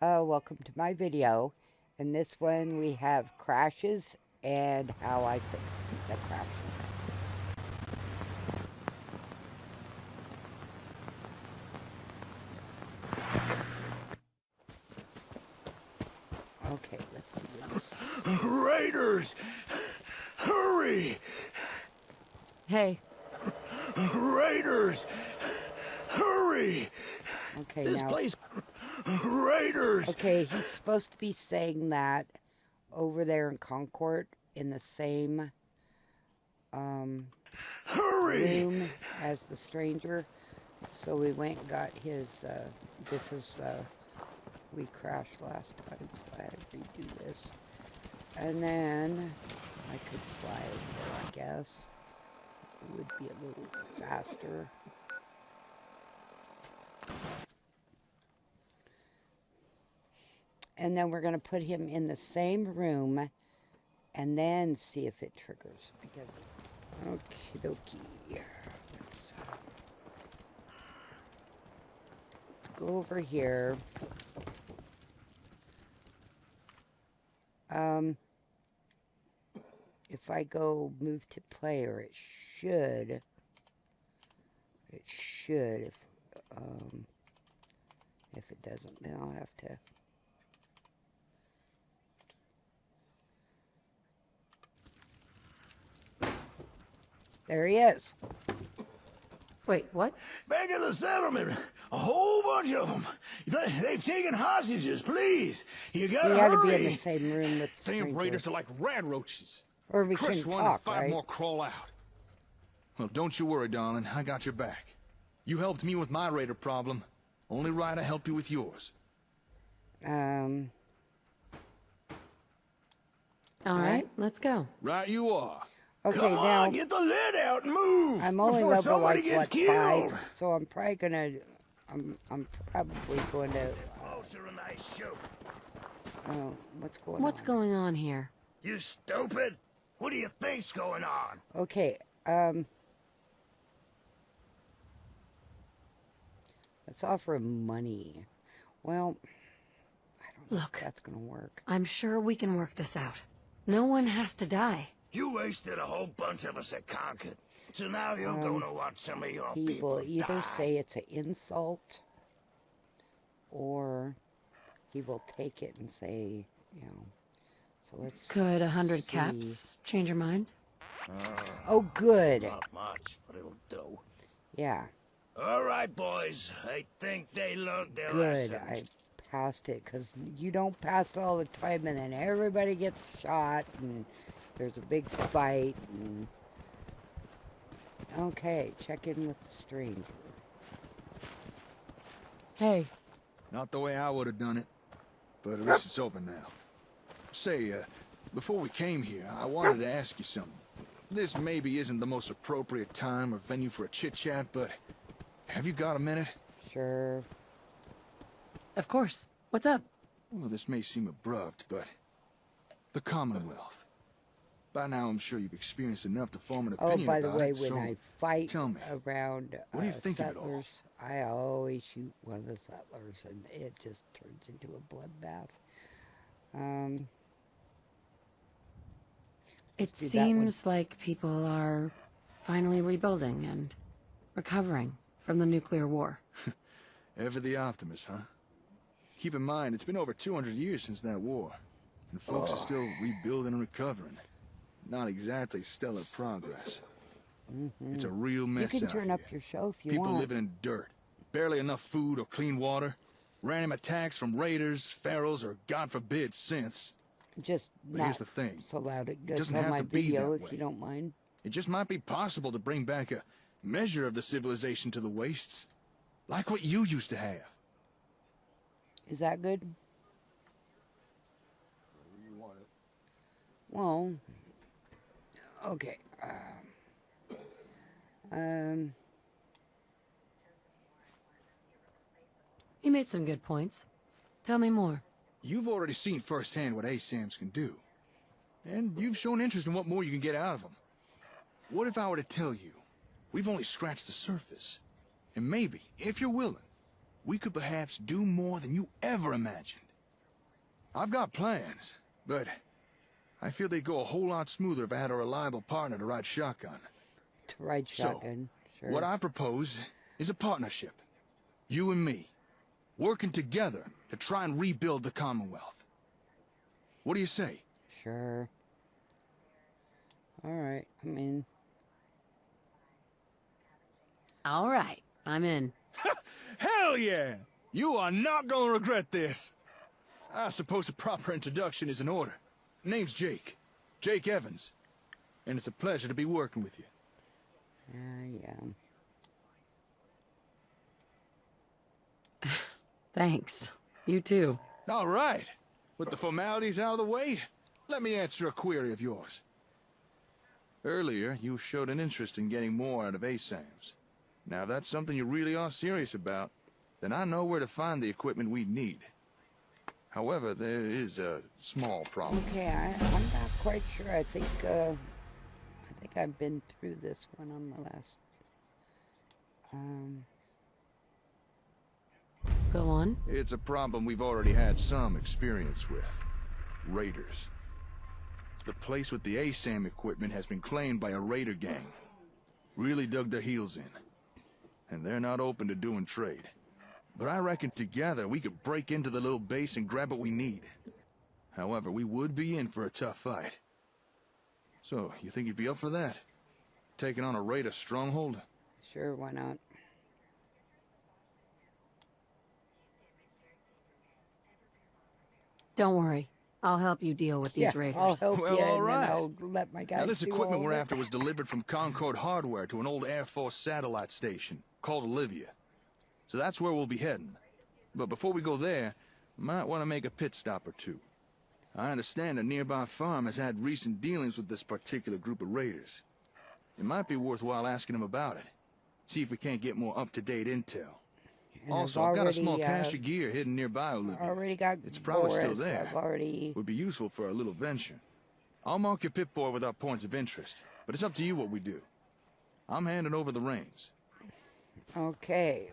Welcome to my video. In this one we have crashes and how I fix the crashes. Okay, let's see what this... Raiders! Hurry! Hey. Raiders! Hurry! Okay, this now... place... Raiders! Okay, he's supposed to be saying that over there in Concord in the same Hurry! room as the stranger. So we went and got his, we crashed last time, so I had to redo this. And then I could fly over there, I guess. It would be a little faster. And then we're going to put him in the same room and then see if it triggers. Because, okie dokie. Let's go over here. If I go move to player, it should, if it doesn't, then I'll have to. There he is. Wait, what? Back at the settlement, a whole bunch of them. They've taken hostages, please. You gotta We had to hurry. be in the same room with the Damn stranger. raiders are like rad roaches. Or we Crush can one talk, and five right? more crawl out. Well, don't you worry, darling. I got your back. You helped me with my raider problem. Only right I help you with yours. All right, let's go. Right you are. Okay, Come now on, get the lid out and move. I'm only before level somebody like gets what killed. 5, so I'm probably gonna. I'm probably going to. Closer and I shoot. Oh, what's What's on? going on here? You stupid. What do you think's going on? Okay, let's offer him money. Well, I don't know Look. if that's gonna work. I'm sure we can work this out. No one has to die. You wasted a whole bunch of us at Concord. So now you're gonna watch some of your He people will either die. say it's an insult, or he will take it and say, you know. So let's. Could 100 see. caps change your mind? Oh, good. Not much, but it'll do. Yeah, All right, boys. I think they learned their good. lesson. I passed it because you don't pass it all the time, and then everybody gets shot, and there's a big fight. And okay, check in with the stranger. Hey. Not the way I would have done it. But at least it's over now. Say, before we came here, I wanted to ask you something. This maybe isn't the most appropriate time or venue for a chit-chat, but have you got a minute? Sure. Of course. What's up? Well, this may seem abrupt, but the Commonwealth. By now, I'm sure you've experienced enough to form an Oh, opinion by the about way, it, when so I fight tell me, around what do you think of it all? settlers, I always shoot one of the settlers, and it just turns into a bloodbath. It do that one. seems like people are finally rebuilding and recovering from the nuclear war. Ever the optimist, huh? Keep in mind, it's been over 200 years since that war, and folks are still rebuilding and recovering. Not exactly stellar progress. It's a real You mess can out turn here. up your show if you People want. living in dirt, barely enough food or clean water, random attacks from raiders, pharaohs, or God forbid, synths. Just But not here's the thing. so loud it goes doesn't on have my to be video that if way. you don't mind. It just might be possible to bring back a measure of the civilization to the wastes, like what you used to have. Is that good? Well, okay. You made some good points. Tell me more. You've already seen firsthand what ASAMs can do. And you've shown interest in what more you can get out of them. What if I were to tell you, we've only scratched the surface? And maybe, if you're willing, we could perhaps do more than you ever imagined. I've got plans, but I feel they'd go a whole lot smoother if I had a reliable partner to ride shotgun. To ride shotgun, sure. What I propose is a partnership. You and me, working together to try and rebuild the Commonwealth. What do you say? Sure. Alright, I mean... All right, I'm in. Hell yeah! You are not gonna regret this. I suppose a proper introduction is in order. Name's Jake. Jake Evans. And it's a pleasure to be working with you. Yeah. Thanks. You too. All right. With the formalities out of the way, let me answer a query of yours. Earlier, you showed an interest in getting more out of ASAMs. Now, if that's something you really are serious about, then I know where to find the equipment we need. However, there is a small problem. Okay, I'm not quite sure. I think I've been through this one on my last... Go on. It's a problem we've already had some experience with. Raiders. The place with the ASAM equipment has been claimed by a raider gang. Really dug their heels in. And they're not open to doing trade. But I reckon together we could break into the little base and grab what we need. However, we would be in for a tough fight. So, you think you'd be up for that? Taking on a raider stronghold? Sure, why not? Don't worry. I'll help you deal with these Yeah, raiders. I'll help Well, you, all and then right. I'll let my guys Now, this do equipment all we're of it. after was delivered from Concord Hardware to an old Air Force satellite station called Olivia. So that's where we'll be heading. But before we go there, might want to make a pit stop or two. I understand a nearby farm has had recent dealings with this particular group of raiders. It might be worthwhile asking them about it. See if we can't get more up-to-date intel. And Also, I've I've got a already, small cache of gear hidden nearby Olivia. already got It's probably still Boris. there. I've already... Would be useful for a little venture. I'll mark your pip-board with our points of interest, but it's up to you what we do. I'm handing over the reins. Okay.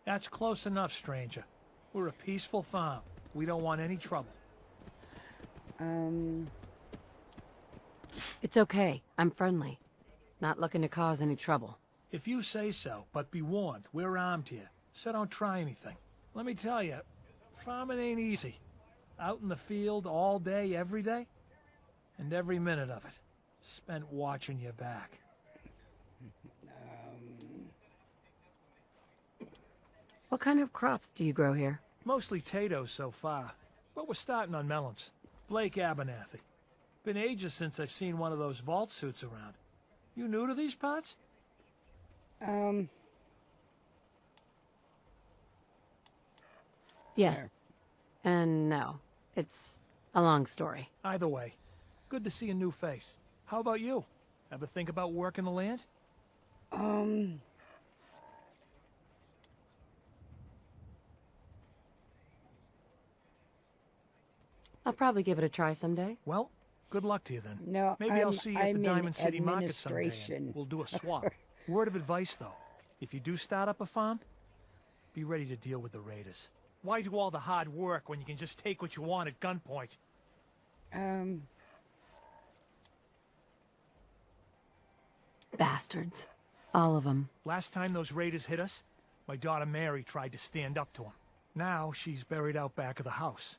That's close enough, stranger. We're a peaceful farm. We don't want any trouble. It's okay. I'm friendly. Not looking to cause any trouble. If you say so, but be warned, we're armed here, so don't try anything. Let me tell you, farming ain't easy. Out in the field all day, every day, and every minute of it spent watching your back. What kind of crops do you grow here? Mostly potatoes so far, but we're starting on melons. Blake Abernathy. Been ages since I've seen one of those vault suits around. You new to these parts? Yes. And no. It's a long story. Either way, good to see a new face. How about you? Ever think about working the land? I'll probably give it a try someday. Well, good luck to you then. No, Maybe I'll see you at the I'm in Diamond City Market someday administration. and we'll do a swap. Word of advice though, if you do start up a farm, be ready to deal with the raiders. Why do all the hard work when you can just take what you want at gunpoint? Bastards. All of them. Last time those raiders hit us, my daughter Mary tried to stand up to them. Now she's buried out back of the house.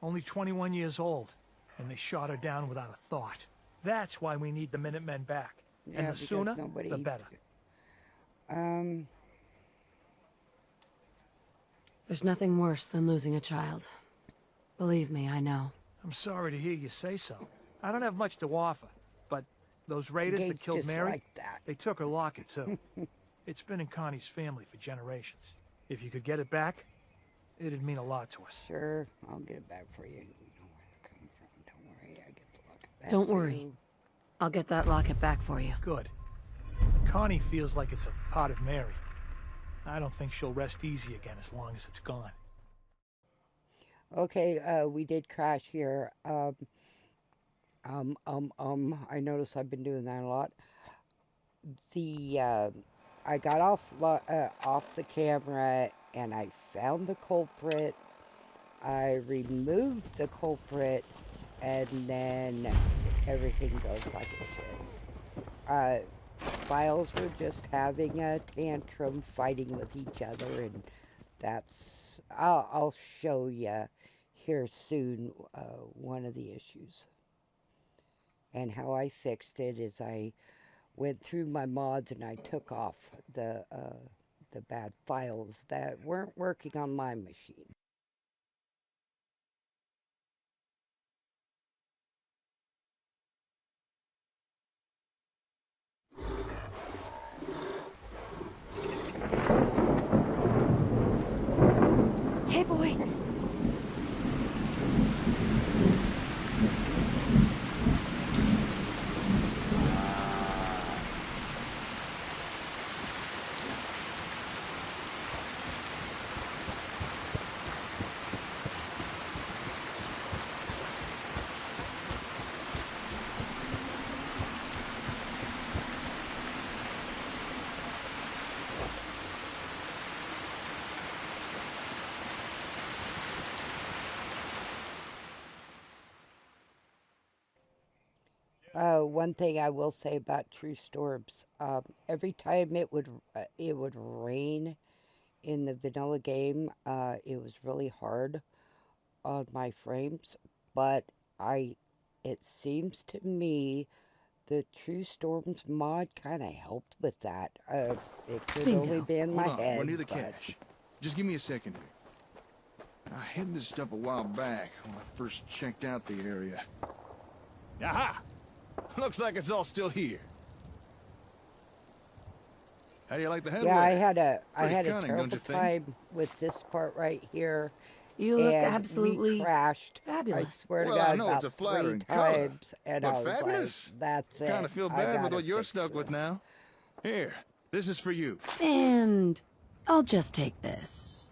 Only 21 years old, and they shot her down without a thought. That's why we need the Minutemen back. Yeah, And the because sooner, nobody... the better. There's nothing worse than losing a child. Believe me, I know. I'm sorry to hear you say so. I don't have much to offer, but those raiders that Gates killed just Mary, like that. they took her locket too. It's been in Connie's family for generations. If you could get it back, it'd mean a lot to us. Sure, I'll get it back for you. You know where they're coming from. Don't worry, I get the locket back Don't for worry. you. I'll get that locket back for you. Good. Connie feels like it's a part of Mary. I don't think she'll rest easy again as long as it's gone. Okay, we did crash here. I notice I've been doing that a lot. The I got off the camera and I found the culprit. I removed the culprit, and then everything goes like it should. Files were just having a tantrum, fighting with each other, and that's. I'll show you here soon one of the issues. And how I fixed it is I went through my mods and I took off the bad files that weren't working on my machine. Hey, boy. One thing I will say about true storms, every time it would rain in the vanilla game, it was really hard on my frames. But it seems to me the True Storms mod kind of helped with that. It could Bingo. only be in my Hold on, head. we're near the but- cache. Just give me a second here. I hid this stuff a while back when I first checked out the area. Aha! Looks like it's all still here. How do you like the headway? Yeah, I had a Pretty cunning, terrible don't you think? time with this part right here. You look and absolutely we crashed. fabulous. I swear Well, to I God, know about it's a 3 flattering color, times, and but I was fabulous. like, "That's it." Kind of feel I bad with gotta what you're fix stuck with this. now. Here, this is for you. And I'll just take this.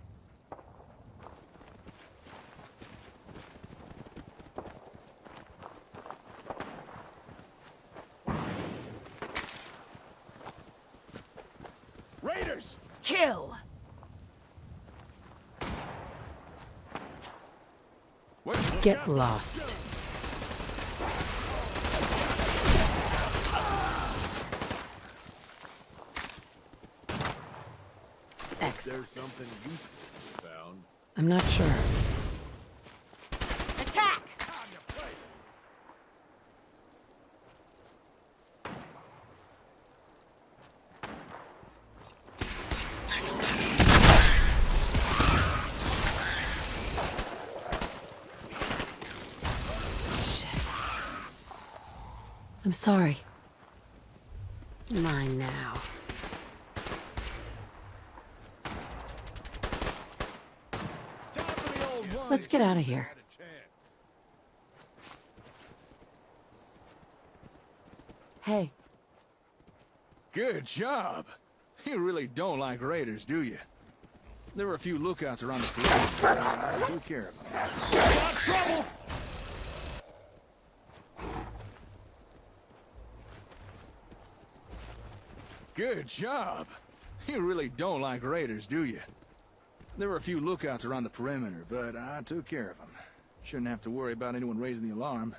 Raiders! Kill! What? Get lost. Excellent. There's something useful found. I'm not sure. Attack! Shit. I'm sorry. Mine now. Let's get out of here. Hey, Good job. You really don't like raiders, do you? There were a few lookouts around the perimeter. I took care of them. Got trouble! Good job. You really don't like raiders, do you? There were a few lookouts around the perimeter, but I took care of them. Shouldn't have to worry about anyone raising the alarm.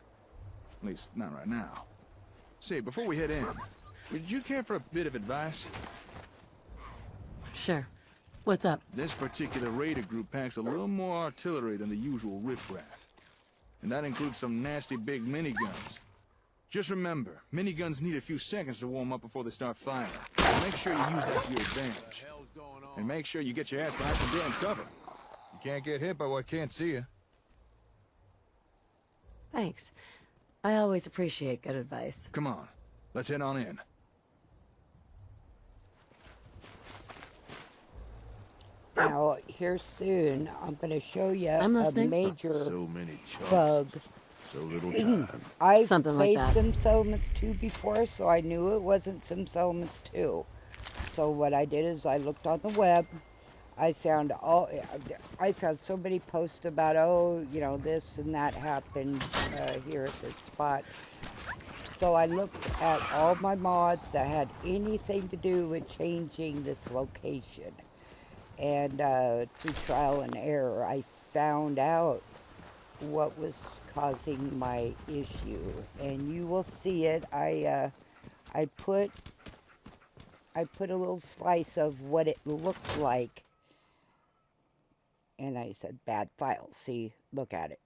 At least, not right now. Say, before we head in, would you care for a bit of advice? sure. What's up? This particular raider group packs a little more artillery than the usual riffraff. And that includes some nasty big miniguns. Just remember, miniguns need a few seconds to warm up before they start firing. Make sure you use that to your advantage. And make sure you get your ass behind some damn cover. You can't get hit by what can't see you. Thanks. I always appreciate good advice. Come on, let's head on in. Now, here soon, I'm going to show you I'm a listening. major So many chunks, bug. so little time. I've Something like played that. Sims Elements 2 before, so I knew it wasn't Sims Elements 2. So what I did is I looked on the web. I found so many posts about, oh, you know, this and that happened here at this spot. So I looked at all my mods that had anything to do with changing this location. And through trial and error, I found out what was causing my issue. And you will see it. I put a little slice of what it looked like. And I said, bad file. See, look at it.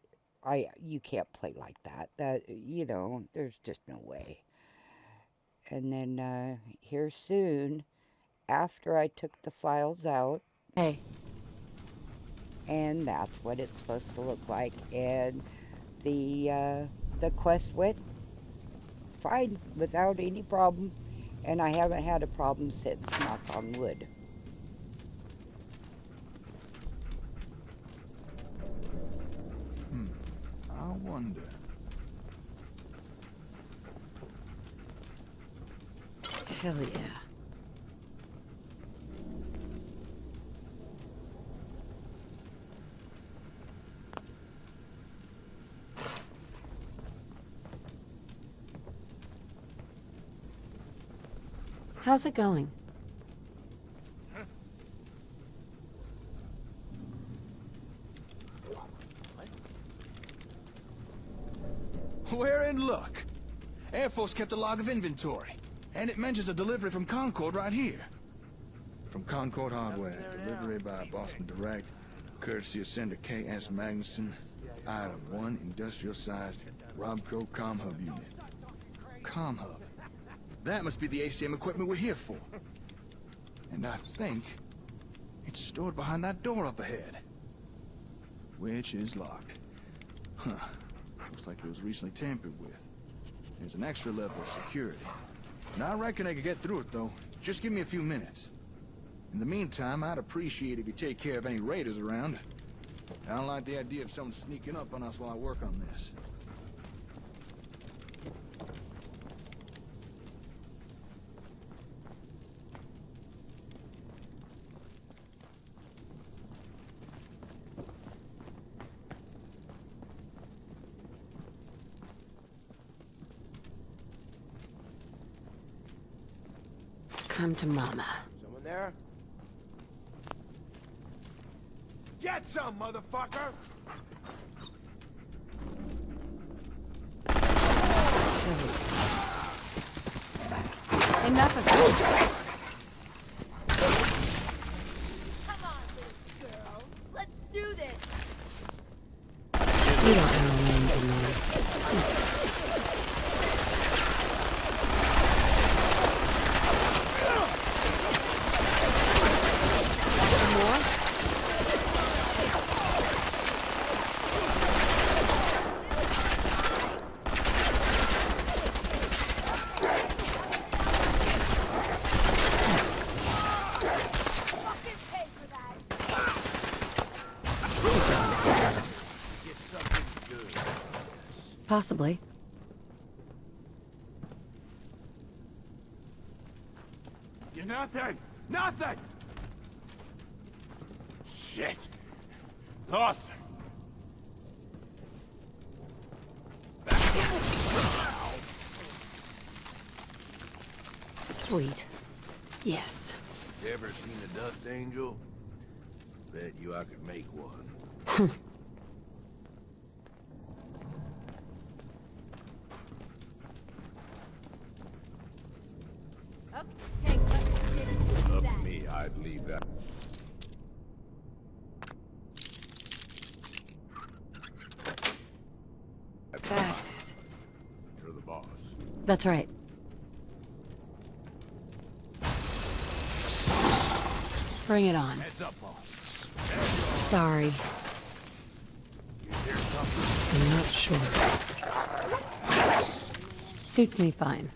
You can't play like that. There's just no way. And then here soon, after I took the files out, Hey, and that's what it's supposed to look like. And the quest went fine without any problem, and I haven't had a problem since. Knock on wood. I wonder. hell yeah. How's it going? We're in luck. Air Force kept a log of inventory, and it mentions a delivery from Concord right here. From Concord Hardware, delivery by Boston Direct, courtesy of Senator K.S. Magnuson, Item 1, industrial-sized Robco ComHub unit. ComHub. That must be the ACM equipment we're here for. And I think it's stored behind that door up ahead, which is locked. Huh. Looks like it was recently tampered with. There's an extra level of security. And I reckon I could get through it, though. Just give me a few minutes. In the meantime, I'd appreciate if you take care of any raiders around. I don't like the idea of someone sneaking up on us while I work on this. Come to mama. Someone there? Get some, motherfucker! Enough of that. Come on, little girl. Let's do this. You don't know when to know. Fucking pay for that. Get something good. Possibly. You're nothing! Nothing! Shit! Lost her! Sweet. Yes. You ever seen a dust angel? Bet you I could make one. Okay, let's get into Up that. to me, I'd leave that. That's it. You're the boss. That's right. Bring it on. Heads up, boss. Sorry. I'm not sure. Suits me fine.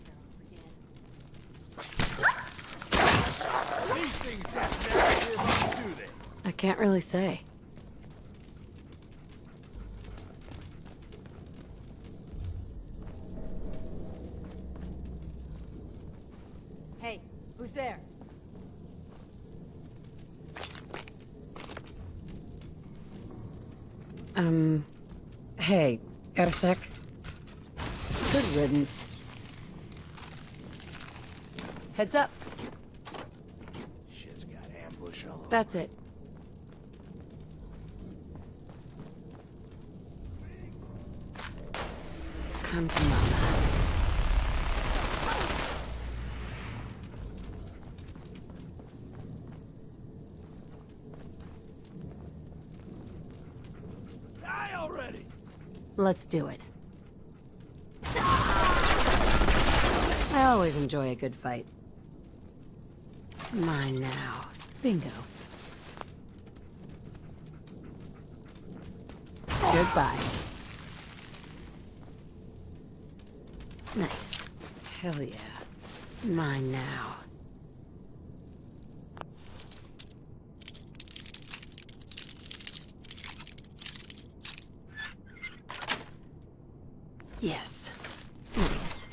These things just never did, do they? I can't really say. Hey, who's there? Hey, got a sec? Good riddance. Heads up. Shit's got ambush all over. That's it. Come to mama. Die already! Let's do it. I always enjoy a good fight. Mine now. Bingo. Goodbye. Nice. Hell yeah. Mine now. Yes. Nice.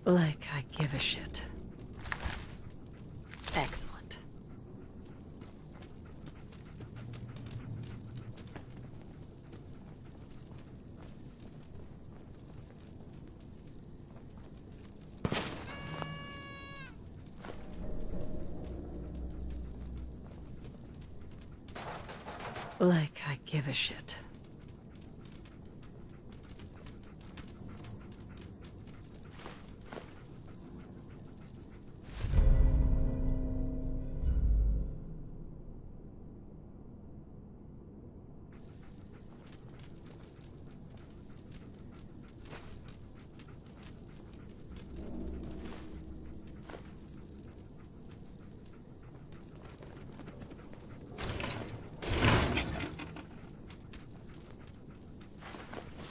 Like I give a shit. Excellent. Like I give a shit.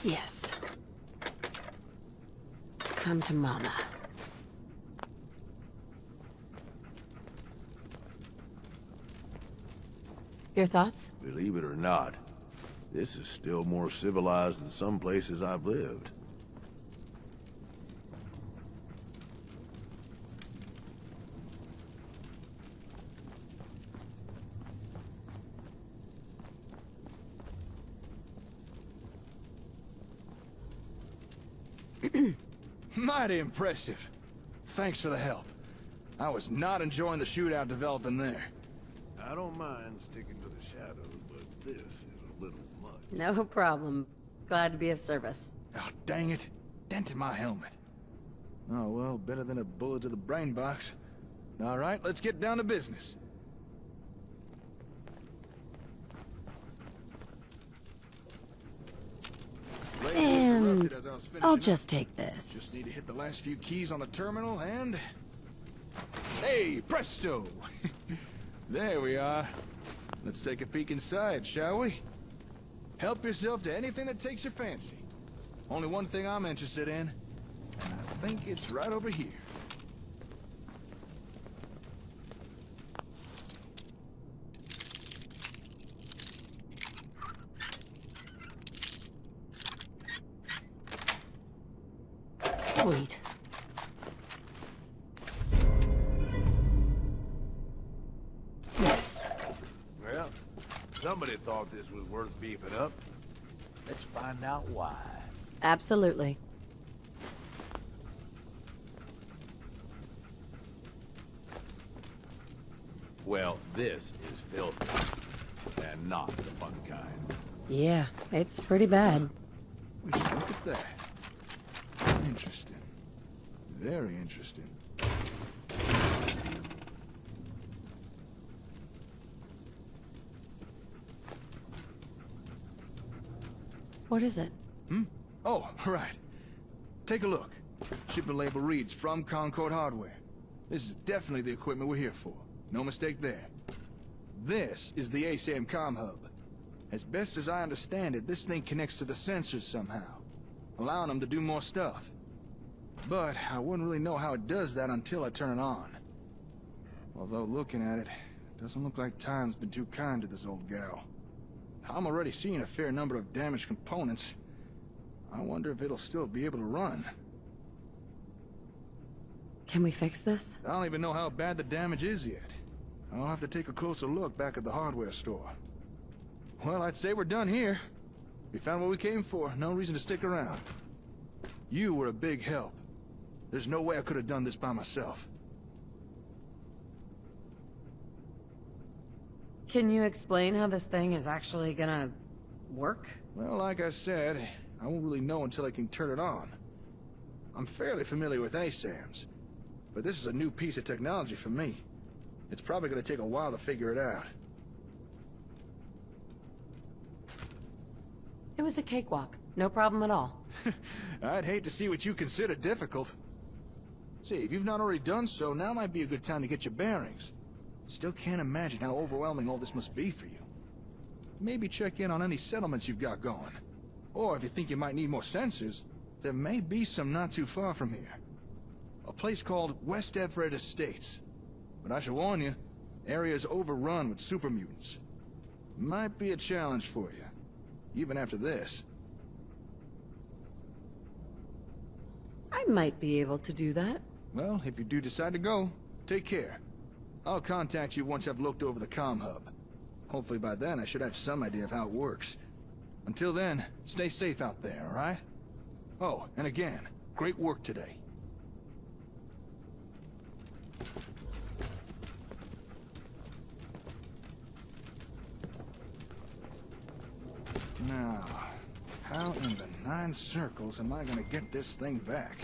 Yes. Come to mama. Your thoughts? Believe it or not, this is still more civilized than some places I've lived. Mighty impressive. Thanks for the help. I was not enjoying the shootout developing there. I don't mind sticking to the shadows, but this is a little much. No problem. Glad to be of service. Oh, dang it. Dented my helmet. Oh, well, better than a bullet to the brain box. All right, let's get down to business. And As I was finishing I'll up. just take Just this. need to hit the last few keys on the terminal and... Hey, presto! There we are. Let's take a peek inside, shall we? Help yourself to anything that takes your fancy. Only one thing I'm interested in, and I think it's right over here. Sweet. Yes. Well, somebody thought this was worth beefing up. Let's find out why. Absolutely. Well, this is filthy. And not the fun kind. Yeah, it's pretty bad. Would you look at that? Interesting. Very interesting. What is it? Oh, right. Take a look. Shipment label reads, from Concord Hardware. This is definitely the equipment we're here for. No mistake there. This is the ASAM comm hub. As best as I understand it, this thing connects to the sensors somehow, allowing them to do more stuff. But I wouldn't really know how it does that until I turn it on. Although looking at it, doesn't look like time's been too kind to this old gal. I'm already seeing a fair number of damaged components. I wonder if it'll still be able to run. Can we fix this? I don't even know how bad the damage is yet. I'll have to take a closer look back at the hardware store. Well, I'd say we're done here. We found what we came for. No reason to stick around. You were a big help. There's no way I could have done this by myself. Can you explain how this thing is actually gonna work? Well, like I said, I won't really know until I can turn it on. I'm fairly familiar with ASAMs, but this is a new piece of technology for me. It's probably going to take a while to figure it out. It was a cakewalk. No problem at all. I'd hate to see what you consider difficult. See, if you've not already done so, now might be a good time to get your bearings. Still can't imagine how overwhelming all this must be for you. Maybe check in on any settlements you've got going. Or if you think you might need more sensors, there may be some not too far from here. A place called West Everett Estates. But I should warn you, area's overrun with super mutants. Might be a challenge for you, even after this. I might be able to do that. Well, if you do decide to go, take care. I'll contact you once I've looked over the comm hub. Hopefully by then I should have some idea of how it works. Until then, stay safe out there, alright? Oh, and again, great work today. Now, how in the 9 circles am I gonna get this thing back?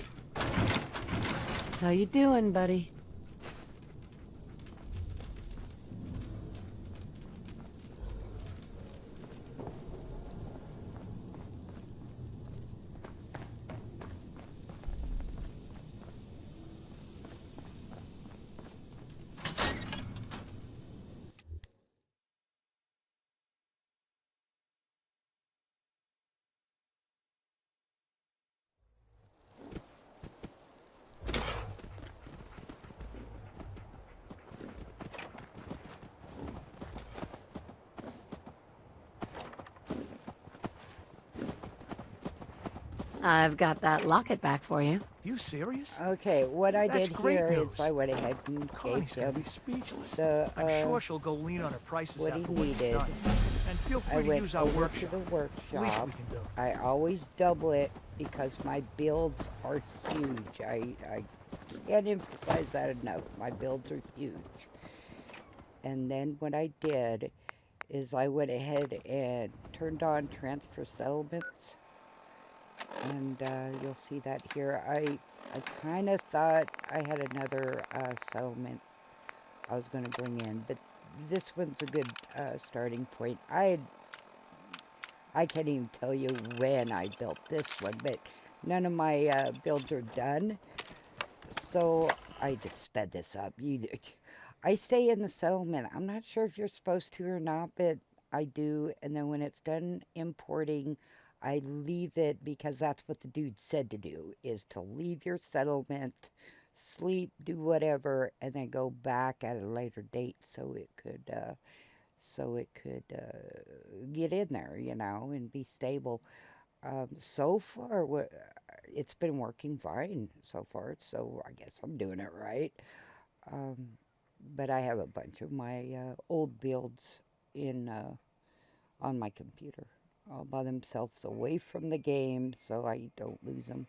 How you doing, buddy? I've got that locket back for you. You serious? Okay, what I That's did great here news. is I went ahead and gave Connie's gonna him be speechless. the, I'm sure she'll go lean on her prices what he after what you've needed. done. And feel I free to went use our over to workshop. the Least workshop. we can do. I always double it because my builds are huge. I can't emphasize that enough. My builds are huge. And then what I did is I went ahead and turned on transfer settlements. And you'll see that here. I kind of thought I had another settlement I was going to bring in, but this one's a good starting point. I can't even tell you when I built this one, but none of my builds are done, so I just sped this up. I stay in the settlement. I'm not sure if you're supposed to or not, but I do, and then when it's done importing, I leave it because that's what the dude said to do, is to leave your settlement, sleep, do whatever, and then go back at a later date so it could get in there, you know, and be stable. So far, it's been working fine so far, so I guess I'm doing it right. But I have a bunch of my old builds in on my computer all by themselves away from the game so I don't lose them.